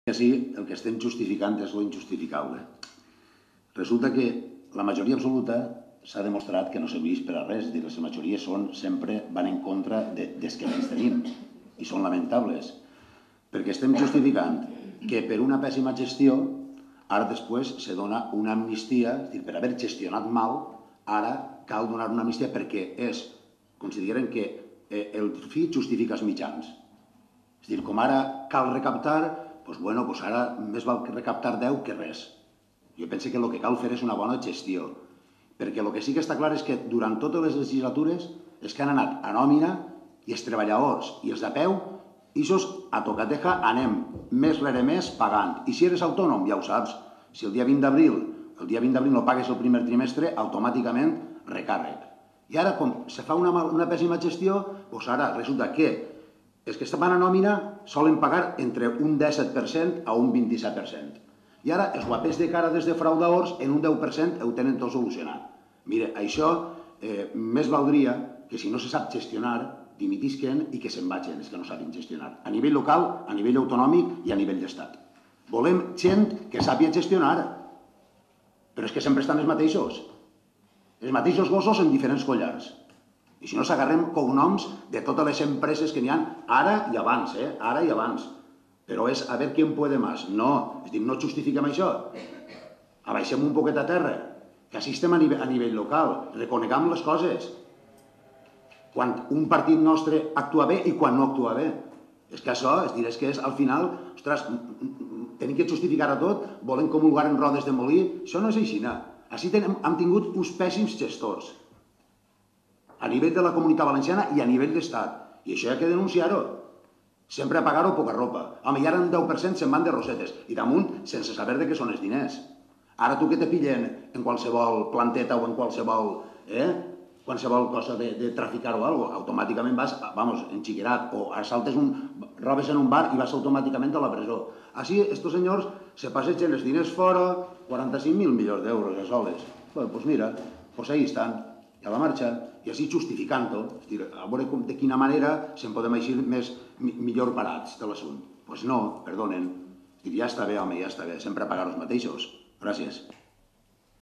que sí, el que estem justificant és lo injustificable. Resulta que la majoria absoluta s'ha demostrat que no serveix per a res, és dir, les majories sempre van en contra dels que menys tenim i són lamentables, perquè estem justificant que per una pèssima gestió ara després se dona una amnistia, és dir, per haver gestionat mal, ara cal donar una amnistia perquè consideren que el fi justifica els mitjans. És dir, com ara cal recaptar, doncs ara més val recaptar 10 que res. Jo penso que el que cal fer és una bona gestió, perquè el que sí que està clar és que durant totes les legislatures els que han anat a nòmina i els treballadors i els de peu, ixos a tocateja anem més rere més pagant. I si eres autònom, ja ho saps, si el dia 20 d'abril no pagues el primer trimestre, automàticament recàrrec. I ara, com se fa una pèssima gestió, doncs ara resulta que els que van a nòmina solen pagar entre un 17% a un 27%. I ara els guapers de cara des de fraudadors en un 10% ho tenen tot solucionat. Mira, això més valdria que si no se sap gestionar, dimitisquen i que se'n vagin els que no saben gestionar. A nivell local, a nivell autonòmic i a nivell d'estat. Volem gent que sàpia gestionar, però és que sempre estan els mateixos. Els mateixos gossos en diferents collars. I si no s'agarrem cognoms de totes les empreses que n'hi ha ara i abans, ara i abans. Però és a veure qui en puede más. No, és dir, no justifiquem això. Abaixem un poquet a terra, que així estem a nivell local, reconeguem les coses. Quan un partit nostre actua bé i quan no actua bé. És que això, és dir, és que és al final, ostres, tenim que justificar a tot, volen comulgar en rodes de molí, això no és així. Així hem tingut uns pèssims gestors a nivell de la Comunitat Valenciana i a nivell d'Estat. I això hi ha que denunciar-ho. Sempre a pagar-ho poca ropa. Home, i ara un 10% se'n van de rosetes. I damunt, sense saber de què són els diners. Ara tu que te pillen en qualsevol planteta o en qualsevol cosa de traficar o alguna cosa, automàticament vas, enxiquerat, o robes en un bar i vas automàticament a la presó. Així, estos senyors se passegen els diners fora, 45.000 milions d'euros a soles. Doncs mira, ahí estan, i a la marxa, i així justificant-ho, a veure de quina manera se'n podem eixir millor parats de l'assumpte. Doncs no, perdonen, ja està bé, home, ja està bé, sempre pagar els mateixos. Gràcies.